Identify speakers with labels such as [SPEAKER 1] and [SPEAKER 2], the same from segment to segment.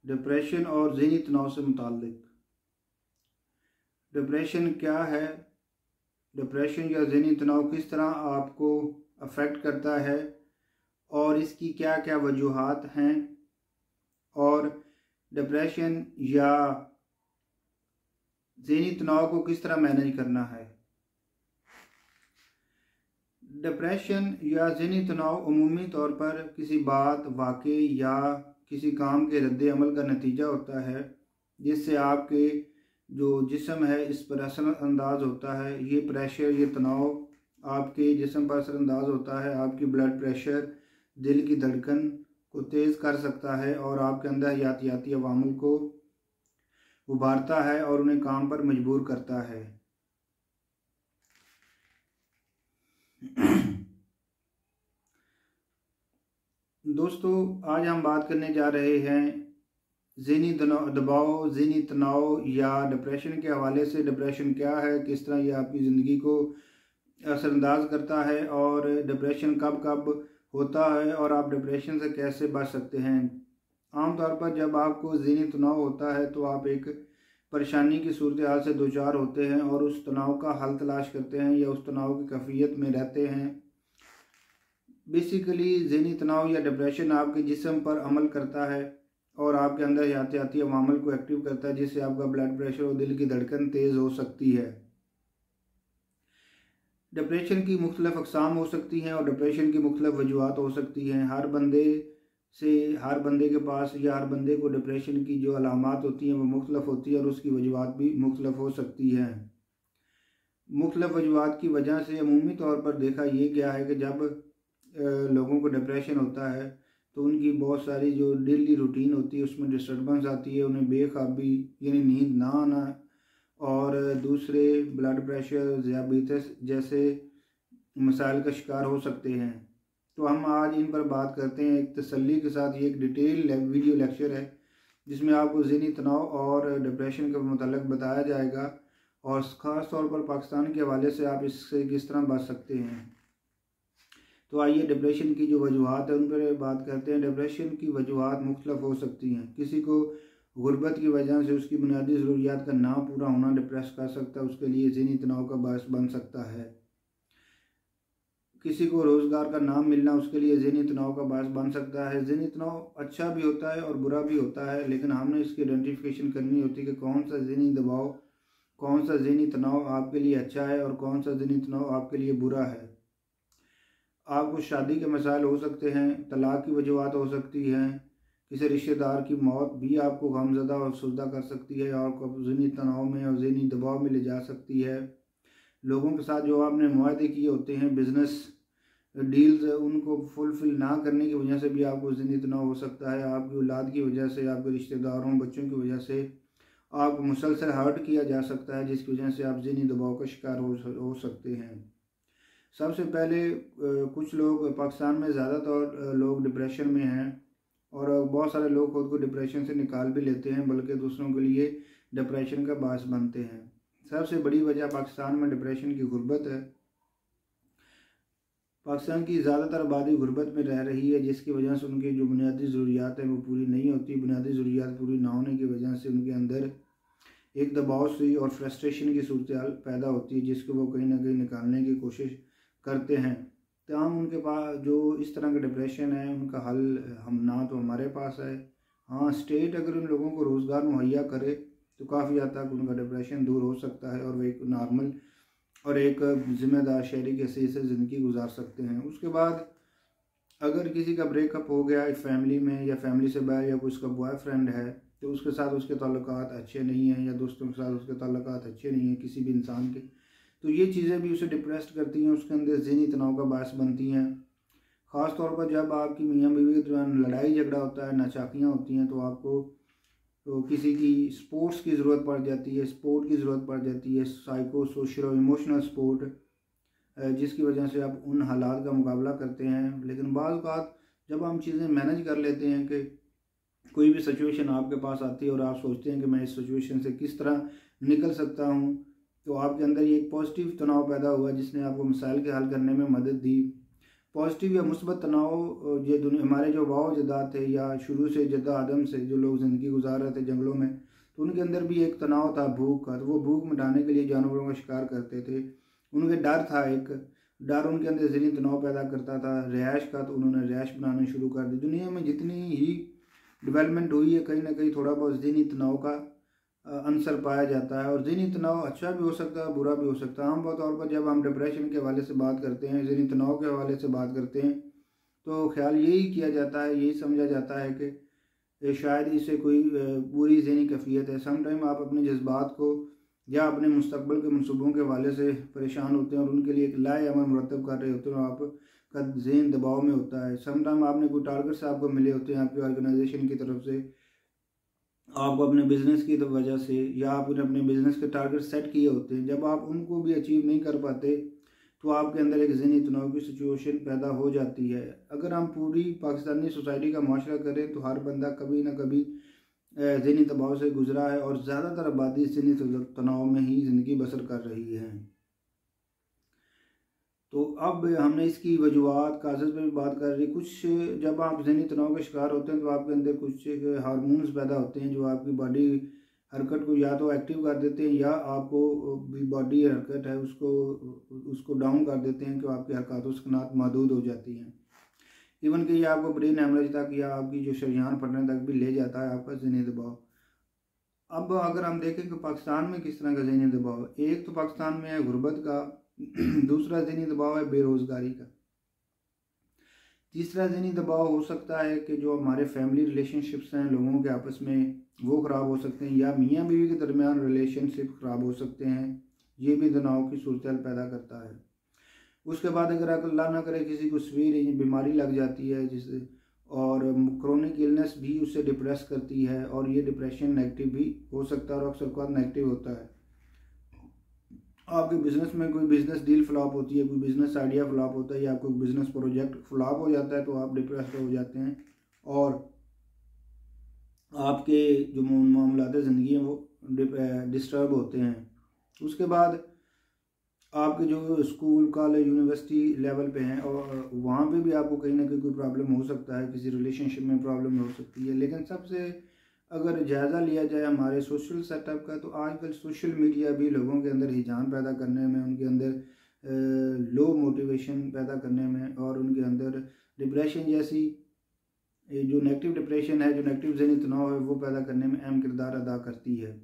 [SPEAKER 1] Depression और ज़हनी तनाव से मुताल्लिक। डिप्रेशन क्या है, डिप्रेशन या ज़हनी तनाव किस तरह आपको अफेक्ट करता है और इसकी क्या क्या वजूहात हैं, और डिप्रेशन या ज़हनी तनाव को किस तरह मैनेज करना है। डिप्रेशन या ज़हनी तनाव अमूमी तौर पर किसी बात, वाक़े या किसी काम के रद्द अमल का नतीजा होता है जिससे आपके जो जिस्म है इस पर असर अंदाज होता है। ये प्रेशर, ये तनाव आपके जिस्म पर असर अंदाज होता है, आपकी ब्लड प्रेशर, दिल की धड़कन को तेज़ कर सकता है और आपके अंदर यातियाती अवामिल को उभारता है और उन्हें काम पर मजबूर करता है। दोस्तों, आज हम बात करने जा रहे हैं ज़हनी दबाव, ज़हनी तनाव या डिप्रेशन के हवाले से। डिप्रेशन क्या है, किस तरह ये आपकी ज़िंदगी को असरअंदाज करता है और डिप्रेशन कब कब होता है और आप डिप्रेशन से कैसे बच सकते हैं। आमतौर पर जब आपको ज़हनी तनाव होता है तो आप एक परेशानी की सूरत हाल से दो चार होते हैं और उस तनाव का हल तलाश करते हैं या उस तनाव की कैफियत में रहते हैं। बेसिकली ज़हनी तनाव या डिप्रेशन आपके जिस्म पर अमल करता है और आपके अंदर यातियाती अवामिल को एक्टिव करता है जिससे आपका ब्लड प्रेशर और दिल की धड़कन तेज़ हो सकती है। डिप्रेशन की मुख्तलिफ अक़साम हो सकती हैं और डिप्रेशन की मुख्तलिफ वजूहात हो सकती हैं। हर बंदे के पास या हर बंदे को डिप्रेशन की जो अलामात होती हैं वो मुख्तलिफ होती है और उसकी वजूहात भी मुख्तलिफ हो सकती हैं। मुख्तलिफ वजूहात की वजह से अमूमी तौर पर देखा ये गया है कि जब लोगों को डिप्रेशन होता है तो उनकी बहुत सारी जो डेली रूटीन होती है उसमें डिस्टर्बेंस आती है, उन्हें बेख्वाबी यानी नींद ना आना और दूसरे ब्लड प्रेशर, ज़ियाबीतस जैसे मसाइल का शिकार हो सकते हैं। तो हम आज इन पर बात करते हैं एक तसल्ली के साथ। ये एक डिटेल वीडियो लेक्चर है जिसमें आपको ज़हनी तनाव और डिप्रेशन के मुताल्लिक़ बताया जाएगा और ख़ास तौर पर पाकिस्तान के हवाले से आप इससे किस तरह बच सकते हैं। तो आइए डिप्रेशन की जो वजूहात है उन पर बात करते हैं। डिप्रेशन की वजूहात मुख्तलिफ हो सकती हैं। किसी को गुर्बत की वजह से उसकी बुनियादी ज़रूरियात का ना पूरा होना डिप्रेस कर सकता है, उसके लिए ज़हनी तनाव का बायस बन सकता है। किसी को रोज़गार का ना मिलना उसके लिए ज़हनी तनाव का बायस बन सकता है। ज़हनी तनाव अच्छा भी होता है और बुरा भी होता है, लेकिन हमने इसकी आइडेंटिफिकेशन करनी होती है कि कौन सा ज़हनी दबाव, कौन सा ज़हनी तनाव आपके लिए अच्छा है और कौन सा ज़हनी तनाव आपके लिए बुरा है। आपको शादी के मसाइल हो सकते हैं, तलाक की वजूहात हो सकती हैं, किसी रिश्तेदार की मौत भी आपको गमज़दा और सुजदा कर सकती है और आपको ज़हनी तनाव में और ज़हनी दबाव में ले जा सकती है। लोगों के साथ जो आपने मुआहदे किए होते हैं, बिज़नेस डील्स, उनको फुलफ़िल ना करने की वजह से भी आपको ज़हनी तनाव हो सकता है। आपकी औलाद की वजह से, आपके रिश्तेदारों, बच्चों की वजह से आपको मुसलसल हर्ट किया जा सकता है जिसकी वजह से आप ज़हनी दबाव का शिकार हो सकते हैं। सबसे पहले कुछ लोग पाकिस्तान में ज़्यादातर लोग डिप्रेशन में हैं और बहुत सारे लोग खुद को डिप्रेशन से निकाल भी लेते हैं, बल्कि दूसरों के लिए डिप्रेशन का बायस बनते हैं। सबसे बड़ी वजह पाकिस्तान में डिप्रेशन की गुर्बत है। पाकिस्तान की ज़्यादातर आबादी गुर्बत में रह रही है जिसकी वजह से उनकी जो बुनियादी ज़रूरियात हैं वो पूरी नहीं होती। बुनियादी ज़रूरियात पूरी ना होने की वजह से उनके अंदर एक दबाव सी और फ्रस्ट्रेशन की सूरत हाल पैदा होती है जिसको वो कहीं ना कहीं निकालने की कोशिश करते हैं। तमाम उनके पास जो इस तरह का डिप्रेशन है उनका हल हम ना तो हमारे पास है। हाँ, स्टेट अगर उन लोगों को रोज़गार मुहैया करे तो काफ़ी हद तक उनका डिप्रेशन दूर हो सकता है और वे एक नॉर्मल और एक ज़िम्मेदार शहरी के हैसियत से ज़िंदगी गुजार सकते हैं। उसके बाद अगर किसी का ब्रेकअप हो गया एक फैमिली में या फैमिली से बाहर या कोई उसका बॉयफ्रेंड है तो उसके साथ उसके ताल्लुकात अच्छे नहीं हैं या दोस्तों के साथ उसके ताल्लुकात अच्छे नहीं हैं किसी भी इंसान के, तो ये चीज़ें भी उसे डिप्रेस्ड करती हैं, उसके अंदर ज़हनी तनाव का बायस बनती हैं। ख़ास तौर पर जब आपकी मियाँ बीवी के दौरान लड़ाई झगड़ा होता है, नाचाकियाँ होती हैं, तो आपको किसी की स्पोर्ट्स की ज़रूरत पड़ जाती है, सपोर्ट की ज़रूरत पड़ जाती है, साइको सोशल और इमोशनल सपोर्ट, जिसकी वजह से आप उन हालात का मुकाबला करते हैं। लेकिन बाज़ औक़ात जब हम चीज़ें मैनेज कर लेते हैं कि कोई भी सिचुएशन आपके पास आती है और आप सोचते हैं कि मैं इस सिचुएशन से किस तरह निकल सकता हूँ, तो आपके अंदर ये एक पॉजिटिव तनाव पैदा हुआ जिसने आपको मसाइल के हल करने में मदद दी। पॉजिटिव या मुस्बत तनाव ये हमारे जो वाओ जदाद थे या शुरू से जद्दा आदम से जो लोग ज़िंदगी गुजार रहे थे जंगलों में, तो उनके अंदर भी एक तनाव था भूख का। तो वो भूख मिटाने के लिए जानवरों का शिकार करते थे। उनके डर था, एक डर उनके अंदर ज़हनी तनाव पैदा करता था रिहाइश का, तो उन्होंने रिहाइश बनाना शुरू कर दी। दुनिया में जितनी ही डेवलपमेंट हुई है, कहीं ना कहीं थोड़ा बहुत ज़हनी तनाव का अंसर पाया जाता है। और ज़हनी तनाव अच्छा भी हो सकता है, बुरा भी हो सकता है। आम तौर पर जब हम डिप्रेशन के हवाले से बात करते हैं, ज़हनी तनाव के हवाले से बात करते हैं, तो ख्याल यही किया जाता है, यही समझा जाता है कि शायद इससे कोई बुरी ज़हनी कैफियत है। समटाइम आप अपने जज्बात को या अपने मुस्तकबिल के मनसूबों के हवाले से परेशान होते हैं और उनके लिए एक लाए अमल मुरतब कर रहे होते हैं और आपका ज़हन दबाव में होता है। समटाइम आपने कोई टारगेट्स आपको मिले होते हैं आपकी ऑर्गेनाइजेशन की तरफ से, आपको अपने बिज़नेस की वजह से, या आपने अपने बिज़नेस के टारगेट सेट किए होते हैं। जब आप उनको भी अचीव नहीं कर पाते तो आपके अंदर एक ज़हनी तनाव की सिचुएशन पैदा हो जाती है। अगर हम पूरी पाकिस्तानी सोसाइटी का मुआशरा करें तो हर बंदा कभी ना कभी ज़हनी दबाव से गुजरा है और ज़्यादातर आबादी ज़हनी तनाव में ही ज़िंदगी बसर कर रही है। तो अब हमने इसकी वजूहत कागज़ पे भी बात कर रही। कुछ जब आप ज़हनी तनाव का शिकार होते हैं तो आपके अंदर कुछ हार्मोन्स पैदा होते हैं जो आपकी बॉडी हरकत को या तो एक्टिव कर देते हैं या आपको भी बॉडी हरकत है उसको डाउन कर देते हैं कि आपकी हरकत सुकनात महदूद हो जाती हैं। इवन कि ये आपको ब्रेन हेमरेज तक या आपकी जो शरीयान फटने तक भी ले जाता है आपका ज़हनी दबाव। अब अगर हम देखें कि पाकिस्तान में किस तरह का ज़हनी दबाव है, एक तो पाकिस्तान में है गुर्बत का, दूसरा ज़हनी दबाव है बेरोज़गारी का, तीसरा ज़हनी दबाव हो सकता है कि जो हमारे फैमिली रिलेशनशिप्स हैं लोगों के आपस में वो ख़राब हो सकते हैं, या मियाँ बीवी के दरमियान रिलेशनशिप ख़राब हो सकते हैं। ये भी तनाव की सूरत पैदा करता है। उसके बाद अगर अल्लाह ना करे किसी को सीवियर बीमारी लग जाती है जिससे, और क्रोनिक इलनेस भी उससे डिप्रेस करती है, और ये डिप्रेशन नेगेटिव भी हो सकता है और अक्सर नेगेटिव होता है। आपके बिज़नेस में कोई बिज़नेस डील फ्लॉप होती है, कोई बिज़नेस आइडिया फ्लॉप होता है, या कोई बिज़नेस प्रोजेक्ट फ्लॉप हो जाता है तो आप डिप्रेस्ड हो जाते हैं और आपके जो मामलात ज़िंदगी हैं वो डिस्टर्ब होते हैं। उसके बाद आपके जो स्कूल कॉलेज यूनिवर्सिटी लेवल पे हैं और वहाँ पे भी आपको कहीं ना कहीं कोई प्रॉब्लम हो सकता है, किसी रिलेशनशिप में प्रॉब्लम हो सकती है। लेकिन सबसे अगर जायज़ा लिया जाए हमारे सोशल सेटअप का, तो आजकल सोशल मीडिया भी लोगों के अंदर हिजान पैदा करने में, उनके अंदर लो मोटिवेशन पैदा करने में और उनके अंदर डिप्रेशन जैसी जो नेगेटिव डिप्रेशन है, जो नेगेटिव ज़हनी तनाव है वो पैदा करने में अहम किरदार अदा करती है।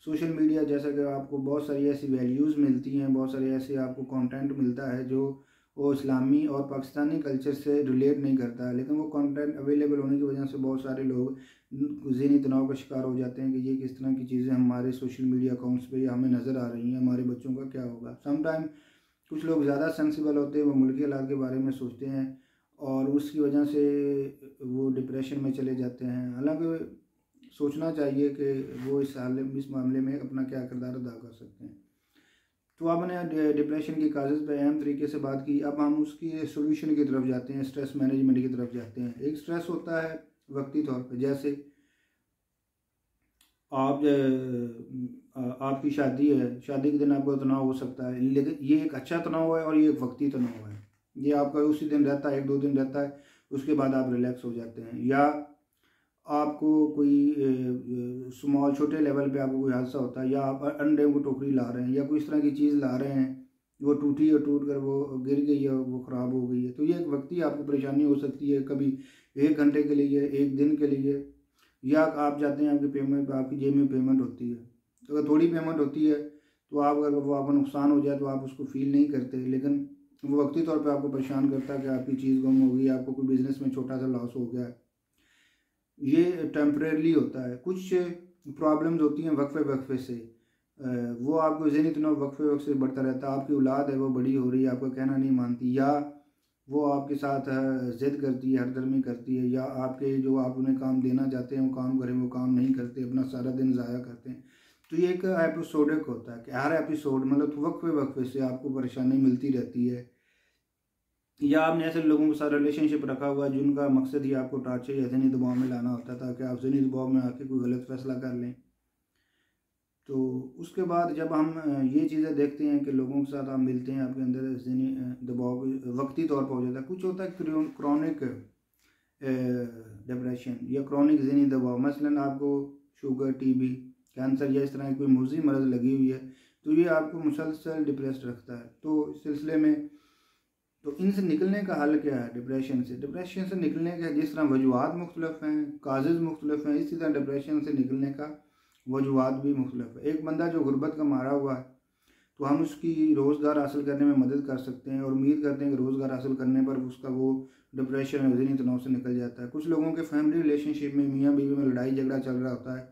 [SPEAKER 1] सोशल मीडिया जैसा कि आपको बहुत सारी ऐसी वैल्यूज़ मिलती हैं, बहुत सारे ऐसे आपको कंटेंट मिलता है जो वो इस्लामी और पाकिस्तानी कल्चर से रिलेट नहीं करता है, लेकिन वो कंटेंट अवेलेबल होने की वजह से बहुत सारे लोग ज़हनी तनाव का शिकार हो जाते हैं कि ये किस तरह की चीज़ें हमारे सोशल मीडिया अकाउंट्स पे हमें नज़र आ रही हैं, हमारे बच्चों का क्या होगा। समटाइम कुछ लोग ज़्यादा सेंसिबल होते हैं, वो मुल्की हालात के बारे में सोचते हैं और उसकी वजह से वो डिप्रेशन में चले जाते हैं। हालांकि सोचना चाहिए कि वो इस मामले में अपना क्या किरदार अदा कर सकते हैं। तो आपने डिप्रेशन की काजेज़ पे अहम तरीके से बात की। अब हम उसकी सोल्यूशन की तरफ जाते हैं, स्ट्रेस मैनेजमेंट की तरफ जाते हैं। एक स्ट्रेस होता है वक्ती तौर पे, जैसे आपकी शादी है, शादी के दिन आपको तनाव हो सकता है, लेकिन ये एक अच्छा तनाव है और ये एक वक्ती तनाव है। ये आपका उसी दिन रहता है, 1-2 दिन रहता है, उसके बाद आप रिलैक्स हो जाते हैं। या आपको कोई स्मॉल छोटे लेवल पे आपको कोई हादसा होता है, या आप अंडे को टोकरी ला रहे हैं या कोई इस तरह की चीज़ ला रहे हैं, वो टूटी और टूट कर वो गिर गई है, वो ख़राब हो गई है, तो ये एक वक्ती आपको परेशानी हो सकती है, कभी 1 घंटे के लिए, 1 दिन के लिए, या आप जाते हैं आपकी पेमेंट, आपकी जेब में पेमेंट होती है। तो अगर थोड़ी पेमेंट होती है तो आप अगर वो आपका नुकसान हो जाए तो आप उसको फील नहीं करते, लेकिन वो वक्ती तौर पर आपको परेशान करता है कि आपकी चीज़ गुम हो गई, आपको कोई बिज़नेस में छोटा सा लॉस हो गया है। ये टेम्परेरी होता है। कुछ प्रॉब्लम्स होती हैं वक्फे से, वो आपको ज़हनी तनाव वक्फे से बढ़ता रहता है। आपकी औलाद है वो बड़ी हो रही है, आपका कहना नहीं मानती, या वो आपके साथ ज़िद करती है, हरदर्मी करती है, या आपके जो आप उन्हें काम देना चाहते हैं वो काम करें, वो काम नहीं करते, अपना सारा दिन ज़ाया करते हैं। तो ये एक एपिसोडिक होता है कि हर एपिसोड मतलब वक्फे से आपको परेशानी मिलती रहती है, या आपने ऐसे लोगों के साथ रिलेशनशिप रखा हुआ है जिनका मकसद ही आपको टॉर्चर या ज़हनी दबाव में लाना होता है ताकि आप ज़हनी दबाव में आके कोई गलत फैसला कर लें। तो उसके बाद जब हम ये चीज़ें देखते हैं कि लोगों के साथ आप मिलते हैं, आपके अंदर ज़हनी दबाव वक्ती तौर पर हो जाता है। कुछ होता है क्रॉनिक डिप्रेशन या क्रॉनिक ज़हनी दबाव, मसलन आपको शुगर, टीबी, कैंसर या इस तरह की कोई मुज़ी मरज़ लगी हुई है, तो ये आपको मुसलसल डिप्रेस्ड रखता है। तो इस सिलसिले में तो इनसे निकलने का हल क्या है? डिप्रेशन से निकलने के जिस तरह वजूहात मुख्तलिफ हैं, काजेज़ मुख्तलिफ हैं, इसी तरह डिप्रेशन से निकलने का वजूहात भी मुख्तलिफ है। एक बंदा जो गुर्बत का मारा हुआ है, तो हम उसकी रोज़गार हासिल करने में मदद कर सकते हैं और उम्मीद करते हैं कि रोज़गार हासिल करने पर उसका वो डिप्रेशन और ज़हनी तनाव से निकल जाता है। कुछ लोगों के फैमिली रिलेशनशिप में मियाँ बीवी में लड़ाई झगड़ा चल रहा होता है,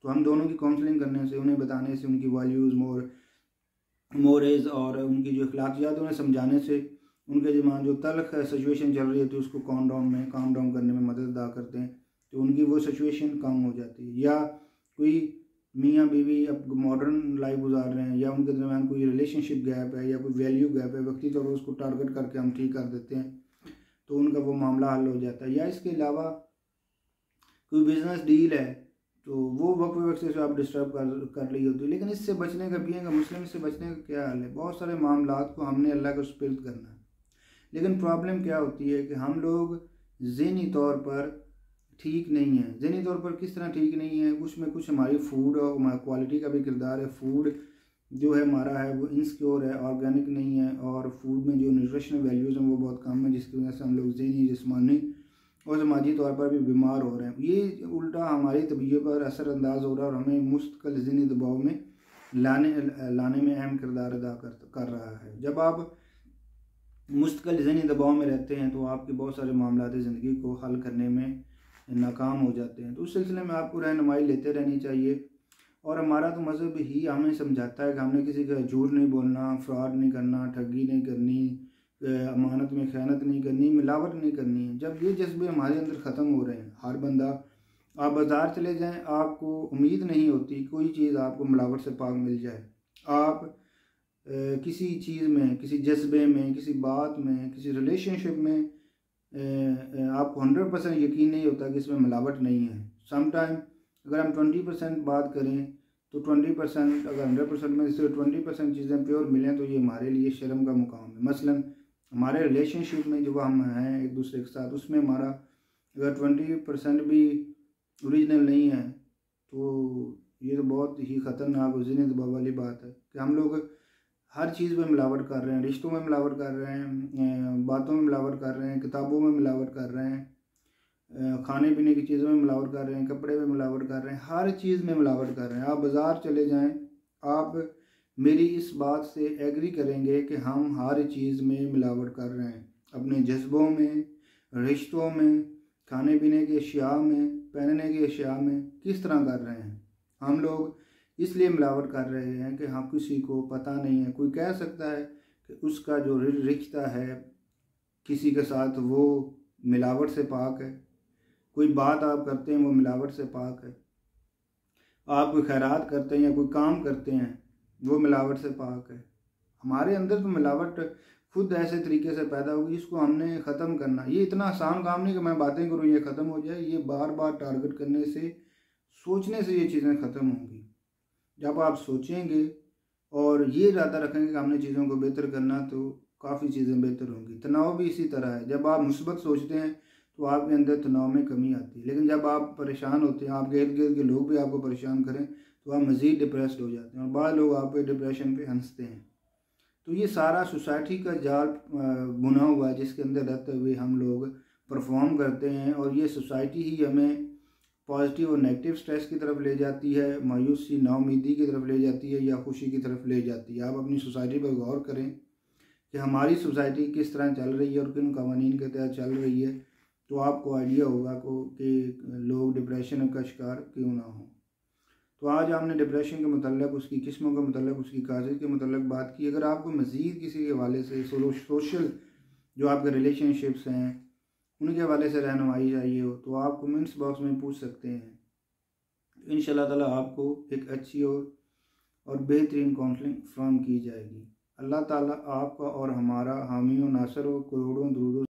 [SPEAKER 1] तो हम दोनों की काउंसलिंग करने से, उन्हें बताने से, उनकी वैल्यूज़ मोरेज और उनकी जो अखलाकियात उन्हें समझाने से, उनके जमान जो तल्ख सिचुएशन चल रही होती है उसको काम डाउन करने में मदद अदा करते हैं, तो उनकी वो सिचुएशन कम हो जाती है। या कोई मियाँ बीवी अब मॉडर्न लाइफ गुजार रहे हैं या उनके दरमियान कोई रिलेशनशिप गैप है या कोई वैल्यू गैप है, वक्ती तौर पर उसको टारगेट करके हम ठीक कर देते हैं, तो उनका वो मामला हल हो जाता है। या इसके अलावा कोई बिज़नेस डील है, तो वो वक्त से आप डिस्टर्ब कर रही होती है। लेकिन इससे बचने का पिएगा मुस्लिम, इससे बचने का क्या हाल है? बहुत सारे मामलात को हमने अल्लाह को सुपुर्द करना है, लेकिन प्रॉब्लम क्या होती है कि हम लोग ज़हनी तौर पर ठीक नहीं है। ज़हनी तौर पर किस तरह ठीक नहीं है? कुछ हमारी फूड और हमारी क्वालिटी का भी किरदार है। फूड जो है हमारा है वो इनसिक्योर है, ऑर्गेनिक नहीं है, और फूड में जो न्यूट्रिशनल वैल्यूज़ हैं वो बहुत कम है, जिसकी वजह से हम लोग ज़हनी, जिस्मानी और समाजी तौर पर भी बीमार हो रहे हैं। ये उल्टा हमारी तबीयत पर असरअंदाज हो रहा है और हमें मुस्तकिल ज़हनी दबाव में लाने में अहम किरदार अदा कर रहा है। जब आप मुस्तकिल ज़हनी दबाव में रहते हैं तो आपके बहुत सारे मामलात ज़िंदगी को हल करने में नाकाम हो जाते हैं। तो उस सिलसिले में आपको रहनुमाई लेते रहनी चाहिए। और हमारा तो मज़हब ही हमें समझाता है कि हमने किसी का झूठ नहीं बोलना, फ्रॉड नहीं करना, ठगी नहीं करनी, अमानत में ख़यानत नहीं करनी, मिलावट नहीं करनी है। जब ये जज्बे हमारे अंदर ख़त्म हो रहे हैं, हर बंदा, आप बाज़ार चले जाएं, आपको उम्मीद नहीं होती कोई चीज़ आपको मिलावट से पाक मिल जाए। आप किसी चीज़ में, किसी जज्बे में, किसी बात में, किसी रिलेशनशिप में आपको 100% यकीन नहीं होता कि इसमें मिलावट नहीं है। समटाइम अगर हम 20% बात करें तो 20%, अगर 100% में से 20% चीज़ें प्योर मिलें तो ये हमारे लिए शर्म का मुकाम है। मसलन हमारे रिलेशनशिप में जो हम हैं एक दूसरे के साथ, उसमें हमारा अगर 20% भी ओरिजिनल नहीं है तो ये तो बहुत ही ख़तरनाक और ज़हनी दबाव वाली बात है कि हम लोग हर चीज़ में मिलावट कर रहे हैं। रिश्तों में मिलावट कर रहे हैं, बातों में मिलावट कर रहे हैं, किताबों में मिलावट कर रहे हैं, खाने पीने की चीज़ों में मिलावट कर रहे हैं, कपड़े में मिलावट कर रहे हैं, हर चीज़ में मिलावट कर रहे हैं। आप बाज़ार चले जाएं, आप मेरी इस बात से एग्री करेंगे कि हम हर चीज़ में मिलावट कर रहे हैं। अपने जज्बों में, रिश्तों में, खाने पीने की अशिया में, पहनने की अशिया में किस तरह कर रहे हैं। हम लोग इसलिए मिलावट कर रहे हैं कि हाँ, किसी को पता नहीं है। कोई कह सकता है कि उसका जो रिश्ता है किसी के साथ वो मिलावट से पाक है। कोई बात आप करते हैं वो मिलावट से पाक है। आप कोई खैरात करते हैं या कोई काम करते हैं वो मिलावट से पाक है। हमारे अंदर तो मिलावट खुद ऐसे तरीके से पैदा होगी, इसको हमने ख़त्म करना। ये इतना आसान काम नहीं कि मैं बातें करूँ ये ख़त्म हो जाए। ये बार बार टारगेट करने से, सोचने से ये चीज़ें ख़त्म होंगी। जब आप सोचेंगे और ये इरादा रखेंगे कि हमने चीज़ों को बेहतर करना, तो काफ़ी चीज़ें बेहतर होंगी। तनाव भी इसी तरह है। जब आप मुस्बत सोचते हैं तो आपके अंदर तनाव में कमी आती है, लेकिन जब आप परेशान होते हैं, आपके इर्द गिर्द के लोग भी आपको परेशान करें, तो आप मज़ीद डिप्रेस्ड हो जाते हैं और बाद लोग आप पे डिप्रेशन पे हंसते हैं। तो ये सारा सोसाइटी का जाल बुना हुआ है जिसके अंदर रहते हुए हम लोग परफॉर्म करते हैं, और ये सोसाइटी ही हमें पॉजिटिव और नेगेटिव स्ट्रेस की तरफ ले जाती है, मायूसी, नाउमीदी की तरफ ले जाती है, या खुशी की तरफ ले जाती है। आप अपनी सोसाइटी पर गौर करें कि हमारी सोसाइटी किस तरह चल रही है और किन कवानीन के तहत चल रही है, तो आपको आइडिया होगा कि लोग डिप्रेशन का शिकार क्यों ना हो। तो आज हमने डिप्रेशन के मतलब, उसकी किस्मों के मतलब, उसकी काजेज़ के मतलब बात की। अगर आपको मज़ीद किसी के हवाले से सोशल जो आपके रिलेशनशिप्स हैं उनके हवाले से रहनुमाई चाहिए हो तो आप कमेंट्स बॉक्स में पूछ सकते हैं। इंशाअल्लाह ताला आपको एक अच्छी और बेहतरीन काउंसलिंग फ्राहम की जाएगी। अल्लाह ताला आपका और हमारा हामी और नासर हो। करोड़ों दुरूद